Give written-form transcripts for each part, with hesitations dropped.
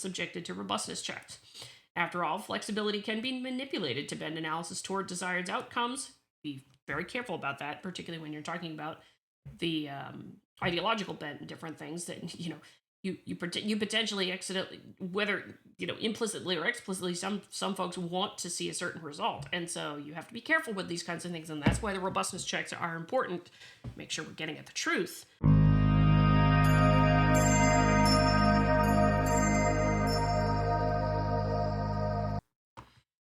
subjected to robustness checks. After all, flexibility can be manipulated to bend analysis toward desired outcomes. Be very careful about that, particularly when you're talking about the ideological bent and different things that you potentially accidentally, whether implicitly or explicitly, some folks want to see a certain result, and so you have to be careful with these kinds of things, and that's why the robustness checks are important. Make sure we're getting at the truth.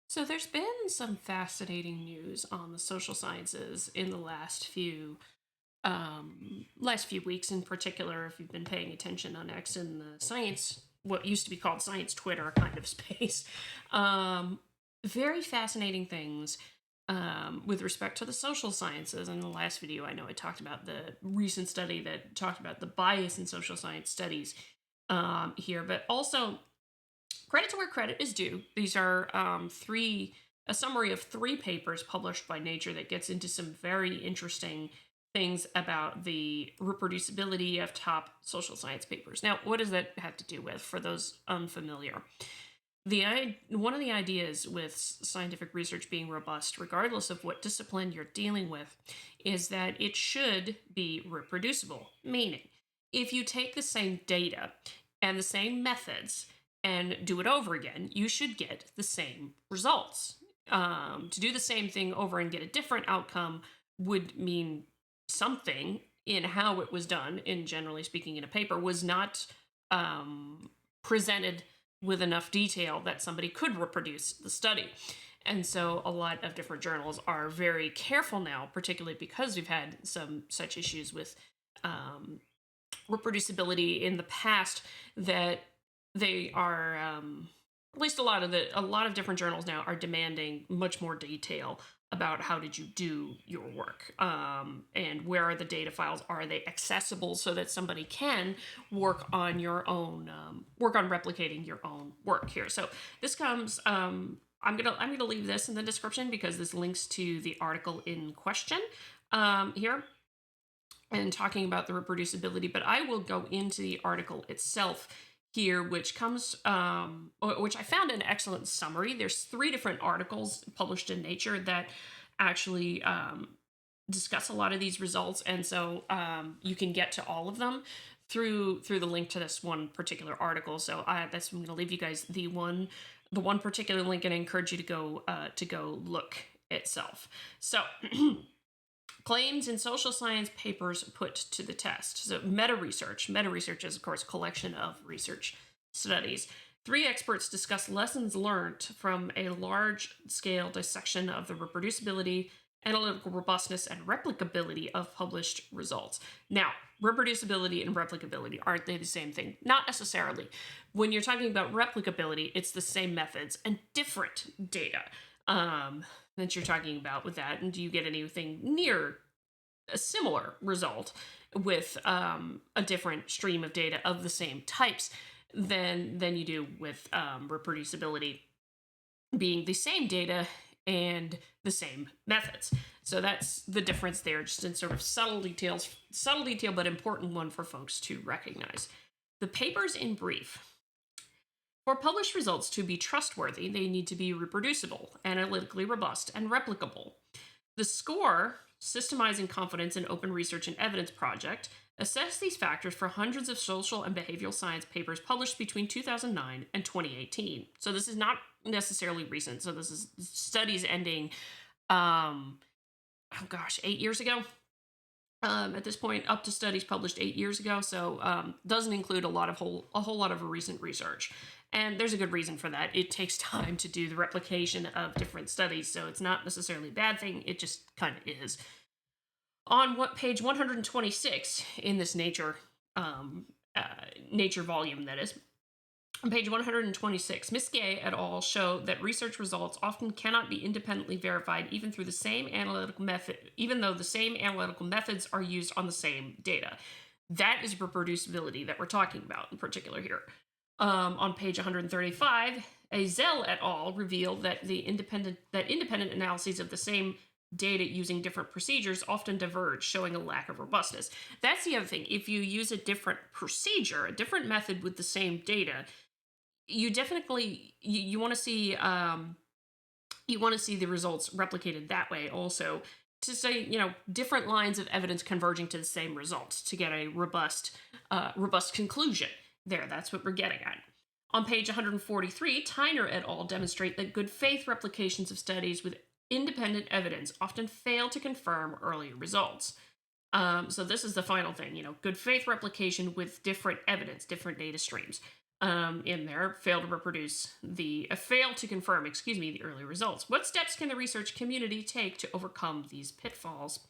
So there's been some fascinating news on the social sciences in the last few weeks, in particular, if you've been paying attention on X and the science, what used to be called science Twitter kind of space. Very fascinating things with respect to the social sciences. In the last video, I know I talked about the recent study that talked about the bias in social science studies here, but also credit to where credit is due. These are a summary of 3 papers published by Nature that gets into some very interesting things about the reproducibility of top social science papers. Now, what does that have to do with, for those unfamiliar? One of the ideas with scientific research being robust, regardless of what discipline you're dealing with, is that it should be reproducible. Meaning, if you take the same data and the same methods and do it over again, you should get the same results. To do the same thing over and get a different outcome would mean something in how it was done, in generally speaking, in a paper, was not presented with enough detail that somebody could reproduce the study. And so a lot of different journals are very careful now, particularly because we've had some such issues with reproducibility in the past, that they are at least a lot of different journals now are demanding much more detail about how did you do your work, and where are the data files, are they accessible so that somebody can work on replicating your own work here. So this comes, I'm gonna leave this in the description because this links to the article in question here and talking about the reproducibility, but I will go into the article itself here, which comes, which I found an excellent summary. There's 3 different articles published in Nature that actually discuss a lot of these results, and so you can get to all of them through the link to this one particular article. So I'm going to leave you guys the one particular link, and I encourage you to go look itself. So. Claims in social science papers put to the test. So meta-research. Meta-research is, of course, a collection of research studies. 3 experts discuss lessons learned from a large-scale dissection of the reproducibility, analytical robustness, and replicability of published results. Now, reproducibility and replicability, aren't they the same thing? Not necessarily. When you're talking about replicability, it's the same methods and different data that you're talking about with that. And do you get anything near a similar result with a different stream of data of the same types than you do with reproducibility being the same data and the same methods? So that's the difference there, just in sort of subtle detail, but important one for folks to recognize. The papers in brief. For published results to be trustworthy, they need to be reproducible, analytically robust, and replicable. The SCORE, Systemizing Confidence in Open Research and Evidence Project, assessed these factors for hundreds of social and behavioral science papers published between 2009 and 2018. So this is not necessarily recent. So this is studies ending, 8 years ago. At this point, up to studies published 8 years ago. So doesn't include a whole lot of recent research. And there's a good reason for that. It takes time to do the replication of different studies, so it's not necessarily a bad thing. It just kind of is. On page 126 in this Nature volume, that is, on page 126, Miske et al. Show that research results often cannot be independently verified even though the same analytical methods are used on the same data. That is reproducibility that we're talking about in particular here. On page 135, Azel et al. Revealed that independent analyses of the same data using different procedures often diverge, showing a lack of robustness. That's the other thing. If you use a different procedure, a different method with the same data, you definitely you want to see the results replicated that way also, to say, different lines of evidence converging to the same results to get a robust conclusion. That's what we're getting at. On page 143, Tyner et al. Demonstrate that good faith replications of studies with independent evidence often fail to confirm earlier results. So this is the final thing, good faith replication with different evidence, different data streams in there fail to confirm, the early results. What steps can the research community take to overcome these pitfalls?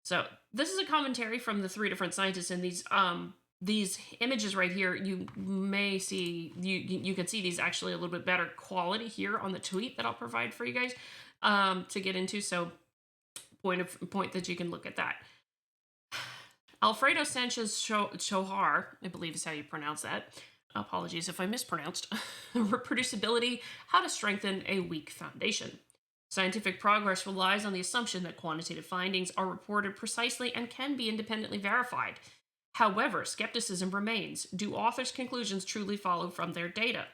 So this is a commentary from the three different scientists, and these images right here, you may see, you can see these actually a little bit better quality here on the tweet that I'll provide for you guys to get into. So point that you can look at that. Alfredo Sanchez Chohar, I believe is how you pronounce that. Apologies if I mispronounced. Reproducibility, how to strengthen a weak foundation. Scientific progress relies on the assumption that quantitative findings are reported precisely and can be independently verified. However, skepticism remains. Do authors' conclusions truly follow from their data?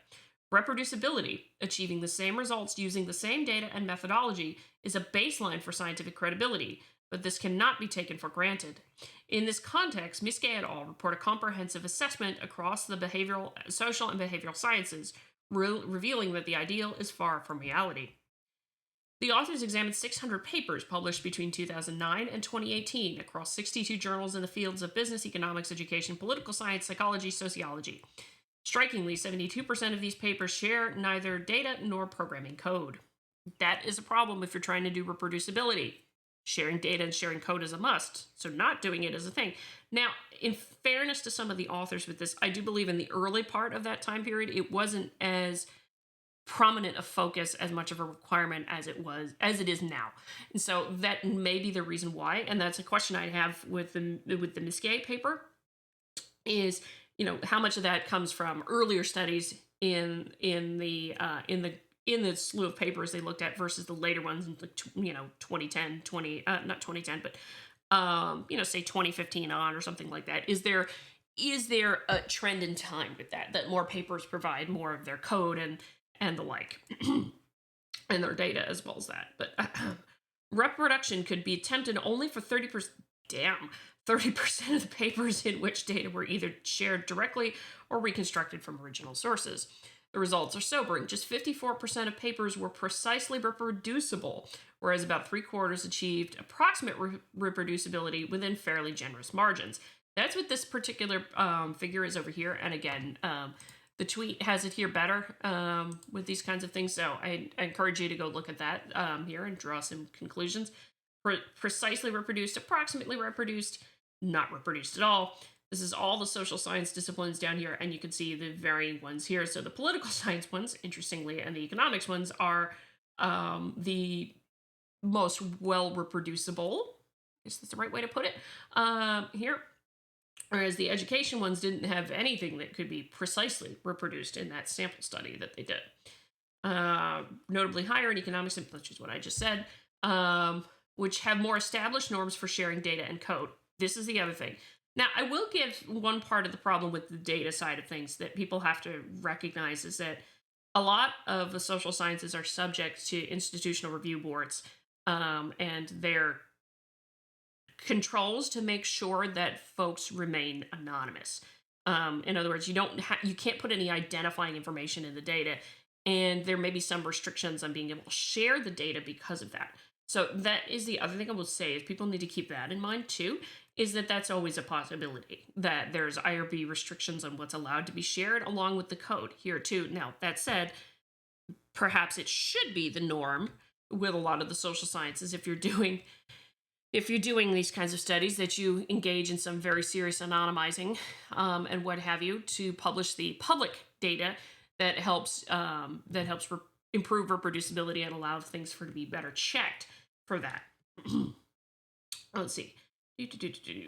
Reproducibility, achieving the same results using the same data and methodology, is a baseline for scientific credibility, but this cannot be taken for granted. In this context, Miske et al. Report a comprehensive assessment across the social and behavioral sciences, revealing that the ideal is far from reality. The authors examined 600 papers published between 2009 and 2018 across 62 journals in the fields of business, economics, education, political science, psychology, sociology. Strikingly, 72% of these papers share neither data nor programming code. That is a problem if you're trying to do reproducibility. Sharing data and sharing code is a must, so not doing it is a thing. Now, in fairness to some of the authors with this, I do believe in the early part of that time period, it wasn't as prominent a focus, as much of a requirement as it is now. And so that may be the reason why, and that's a question I have with the Miske paper, is, how much of that comes from earlier studies in the slew of papers they looked at versus the later ones in 2010, not 2010, but say 2015 on or something like that. Is there a trend in time with that more papers provide more of their code and the like and their data as well as that? But reproduction could be attempted only for 30% of the papers in which data were either shared directly or reconstructed from original sources. The results are sobering. Just 54% of papers were precisely reproducible, whereas about 3/4 achieved approximate reproducibility within fairly generous margins. That's what this particular figure is over here. And again, the tweet has it here better with these kinds of things. So I encourage you to go look at that here and draw some conclusions. Precisely reproduced, approximately reproduced, not reproduced at all. This is all the social science disciplines down here, and you can see the varying ones here. So the political science ones, interestingly, and the economics ones are the most well reproducible. I guess that's the right way to put it here. Whereas the education ones didn't have anything that could be precisely reproduced in that sample study that they did. Notably higher in economics, which is what I just said, which have more established norms for sharing data and code. This is the other thing. Now, I will give one part of the problem with the data side of things that people have to recognize is that a lot of the social sciences are subject to institutional review boards and their controls to make sure that folks remain anonymous. In other words, you can't put any identifying information in the data, and there may be some restrictions on being able to share the data because of that. So that is the other thing I will say is people need to keep that in mind too, is that that's always a possibility, that there's IRB restrictions on what's allowed to be shared along with the code here too. Now, that said, perhaps it should be the norm with a lot of the social sciences if you're doing these kinds of studies that you engage in some very serious anonymizing and what have you to publish the public data that helps improve reproducibility and allow things to be better checked for that. Let's see.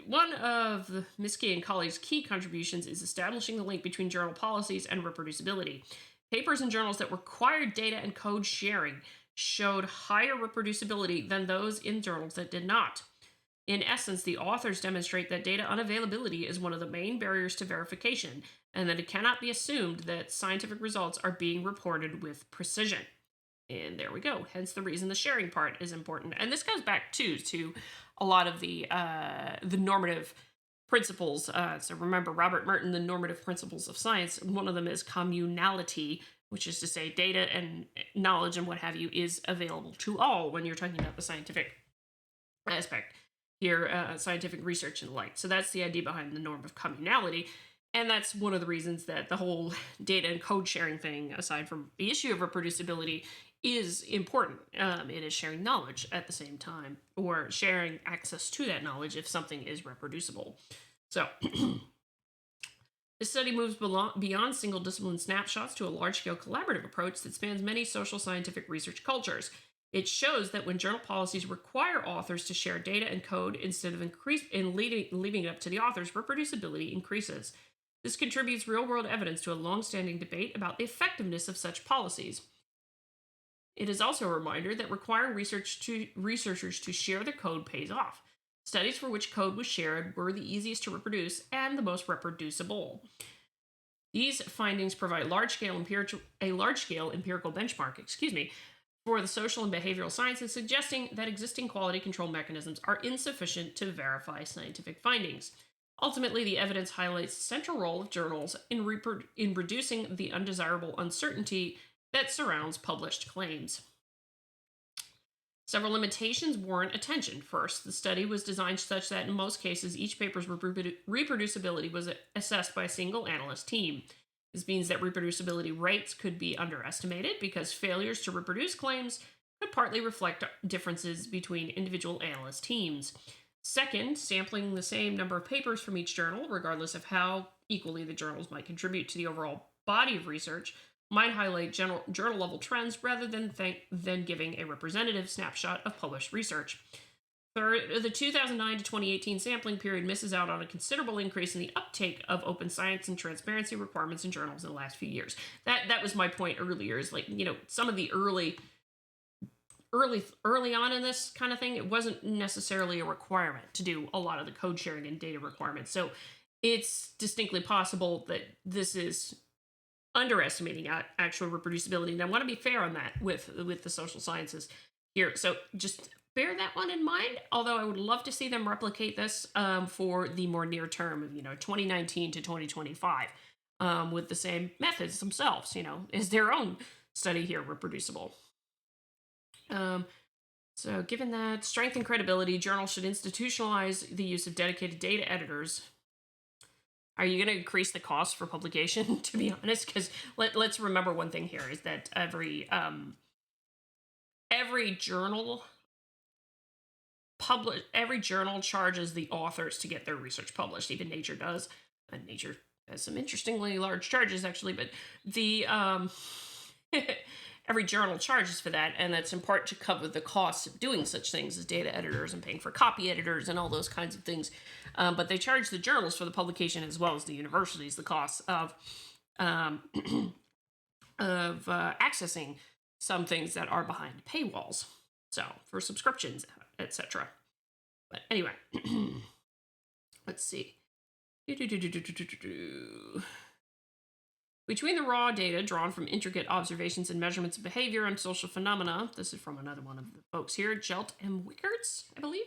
One of the Miske and colleagues' key contributions is establishing the link between journal policies and reproducibility. Papers in journals that required data and code sharing showed higher reproducibility than those in journals that did not. In essence, the authors demonstrate that data unavailability is one of the main barriers to verification, and that it cannot be assumed that scientific results are being reported with precision. And there we go. Hence the reason the sharing part is important. And this goes back too to a lot of the normative principles. So remember Robert Merton, the normative principles of science. One of them is communality, which is to say data and knowledge and what have you is available to all when you're talking about the scientific aspect here, scientific research and the like. So that's the idea behind the norm of communality. And that's one of the reasons that the whole data and code sharing thing, aside from the issue of reproducibility, is important. It is sharing knowledge at the same time, or sharing access to that knowledge if something is reproducible. So, this study moves beyond single discipline snapshots to a large scale collaborative approach that spans many social scientific research cultures. It shows that when journal policies require authors to share data and code instead of leaving it up to the authors, reproducibility increases. This contributes real world evidence to a long standing debate about the effectiveness of such policies. It is also a reminder that requiring researchers to share their code pays off. Studies for which code was shared were the easiest to reproduce and the most reproducible. These findings provide a large-scale empirical benchmark, for the social and behavioral sciences, suggesting that existing quality control mechanisms are insufficient to verify scientific findings. Ultimately, the evidence highlights the central role of journals in reducing the undesirable uncertainty that surrounds published claims. Several limitations warrant attention. First, the study was designed such that in most cases, each paper's reproducibility was assessed by a single analyst team. This means that reproducibility rates could be underestimated because failures to reproduce claims could partly reflect differences between individual analyst teams. Second, sampling the same number of papers from each journal, regardless of how equally the journals might contribute to the overall body of research, might highlight journal-level trends rather than giving a representative snapshot of published research. Third, the 2009 to 2018 sampling period misses out on a considerable increase in the uptake of open science and transparency requirements in journals in the last few years. That was my point earlier, is some of the early on in this kind of thing, it wasn't necessarily a requirement to do a lot of the code sharing and data requirements. So it's distinctly possible that this is underestimating actual reproducibility. And I want to be fair on that with the social sciences here. So just bear that one in mind, although I would love to see them replicate this for the more near term of 2019 to 2025 with the same methods themselves. Is their own study here reproducible? So given that strength and credibility, journals should institutionalize the use of dedicated data editors. Are you going to increase the cost for publication, to be honest? Because let's remember one thing here is that every journal charges the authors to get their research published. Even Nature does. And Nature has some interestingly large charges, actually. But the every journal charges for that, and that's in part to cover the costs of doing such things as data editors and paying for copy editors and all those kinds of things. But they charge the journals for the publication as well as the universities the costs of accessing some things that are behind paywalls. So for subscriptions, etc. But anyway, let's see. Between the raw data drawn from intricate observations and measurements of behavior and social phenomena, this is from another one of the folks here, Jelt and Wickerts, I believe,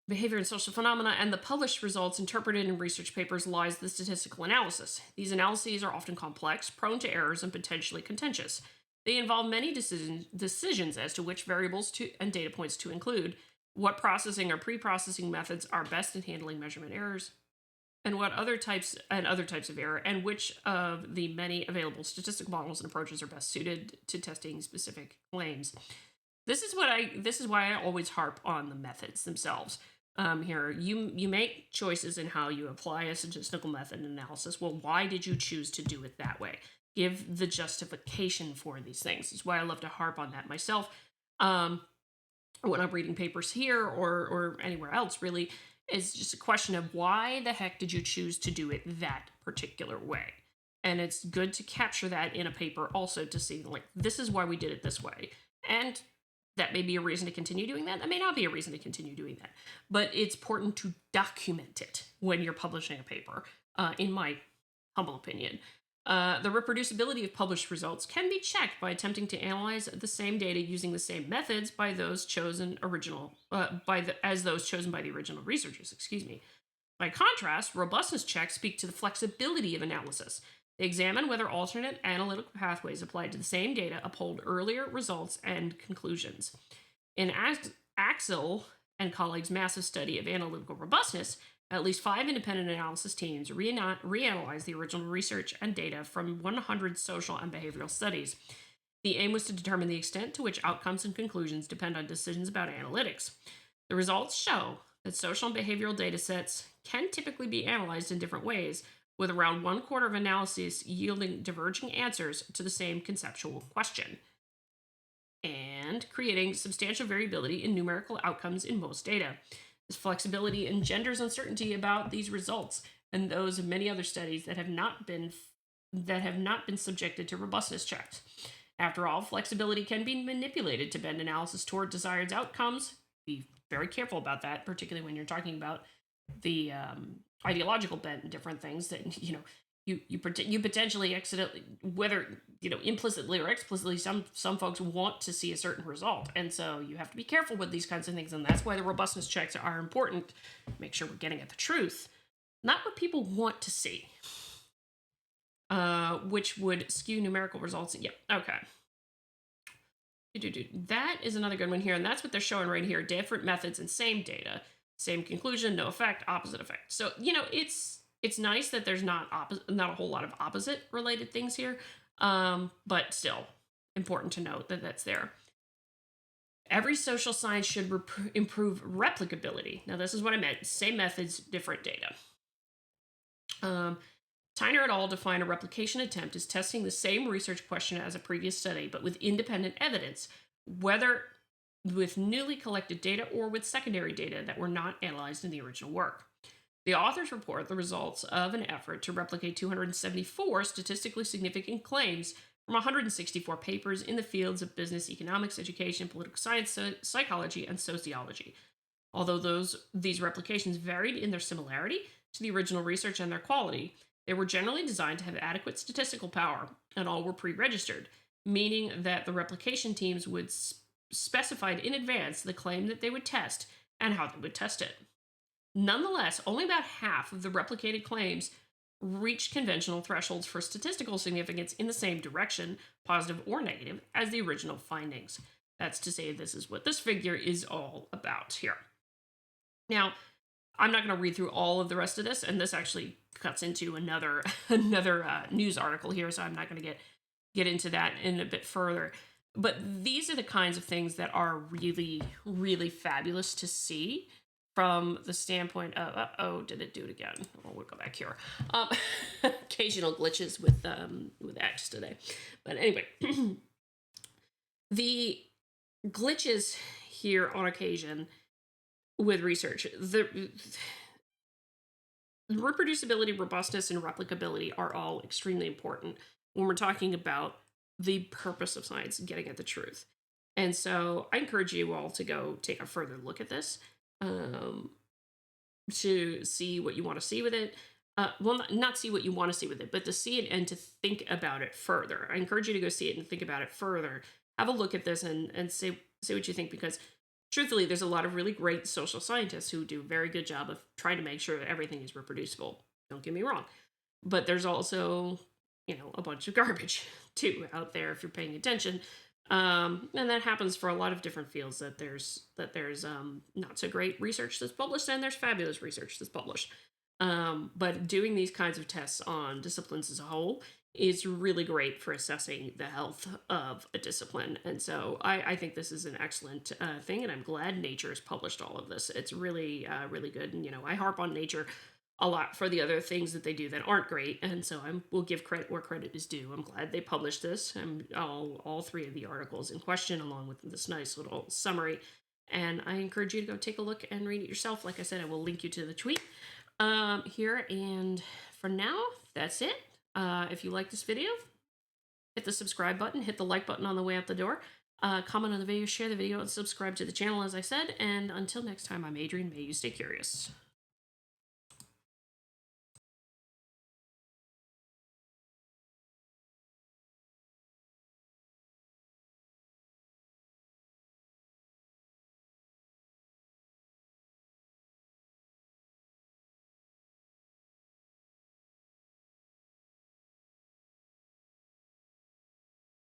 behavior and social phenomena, and the published results interpreted in research papers lies the statistical analysis. These analyses are often complex, prone to errors, and potentially contentious. They involve many decisions as to which variables and data points to include, what processing or pre-processing methods are best in handling measurement errors, and what other types of error, and which of the many available statistical models and approaches are best suited to testing specific claims. This is why I always harp on the methods themselves. Here, you make choices in how you apply a statistical method analysis. Well, why did you choose to do it that way? Give the justification for these things. It's why I love to harp on that myself. When I'm reading papers here or anywhere else, really, it's just a question of why the heck did you choose to do it that particular way? And it's good to capture that in a paper also to see, like, this is why we did it this way. And That may be a reason to continue doing that. That may not be a reason to continue doing that. But it's important to document it when you're publishing a paper, in my humble opinion. The reproducibility of published results can be checked by attempting to analyze the same data using the same methods by those chosen as those chosen by the original researchers. Excuse me. By contrast, robustness checks speak to the flexibility of analysis. They examine whether alternate analytical pathways applied to the same data uphold earlier results and conclusions. In Axel and colleagues' massive study of analytical robustness, at least 5 independent analysis teams reanalyzed the original research and data from 100 social and behavioral studies. The aim was to determine the extent to which outcomes and conclusions depend on decisions about analytics. The results show that social and behavioral data sets can typically be analyzed in different ways, with around 1/4 of analyses yielding diverging answers to the same conceptual question, and creating substantial variability in numerical outcomes in most data. This flexibility engenders uncertainty about these results and those of many other studies that have not been subjected to robustness checks. After all, flexibility can be manipulated to bend analysis toward desired outcomes. Be very careful about that, particularly when you're talking about the ideological bent and different things that you potentially accidentally, whether implicitly or explicitly, some folks want to see a certain result, and so you have to be careful with these kinds of things, and that's why the robustness checks are important. Make sure we're getting at the truth, not what people want to see, which would skew numerical results. Yep. Okay. That is another good one here, and that's what they're showing right here: different methods and same data, same conclusion, no effect, opposite effect. So it's nice that there's not a whole lot of opposite related things here, but still important to note that that's there. Every social science should improve replicability. Now, this is what I meant: same methods, different data. Tyner et al. Define a replication attempt as testing the same research question as a previous study, but with independent evidence, whether with newly collected data or with secondary data that were not analyzed in the original work. The authors report the results of an effort to replicate 274 statistically significant claims from 164 papers in the fields of business, economics, education, political science, psychology, and sociology. Although these replications varied in their similarity to the original research and their quality, they were generally designed to have adequate statistical power, and all were pre-registered, meaning that the replication teams would specified in advance the claim that they would test and how they would test it. Nonetheless, only about half of the replicated claims reached conventional thresholds for statistical significance in the same direction, positive or negative, as the original findings. That's to say, this is what this figure is all about here. Now, I'm not going to read through all of the rest of this, and this actually cuts into another news article here, so I'm not going to get into that in a bit further. But these are the kinds of things that are really, really fabulous to see from the standpoint of, did it do it again? Oh, we'll go back here. Occasional glitches with X today. But anyway, the glitches here on occasion with research, the reproducibility, robustness, and replicability are all extremely important when we're talking about the purpose of science and getting at the truth. And so I encourage you all to go take a further look at this, to see what you want to see with it. Well, not see what you want to see with it, but to see it and to think about it further. I encourage you to go see it and think about it further. Have a look at this and say what you think, because truthfully, there's a lot of really great social scientists who do a very good job of trying to make sure that everything is reproducible. Don't get me wrong. But there's also, a bunch of garbage too out there if you're paying attention. And that happens for a lot of different fields, that there's not so great research that's published and there's fabulous research that's published. But doing these kinds of tests on disciplines as a whole is really great for assessing the health of a discipline. And so I think this is an excellent thing, and I'm glad Nature has published all of this. It's really, really good. And, I harp on Nature a lot for the other things that they do that aren't great, and so we'll give credit where credit is due. I'm glad they published this, and all 3 of the articles in question, along with this nice little summary. And I encourage you to go take a look and read it yourself. Like I said, I will link you to the tweet here. And for now, that's it. If you like this video, hit the subscribe button, hit the like button on the way out the door. Comment on the video, share the video, and subscribe to the channel, as I said. And until next time, I'm Adrian. May you stay curious.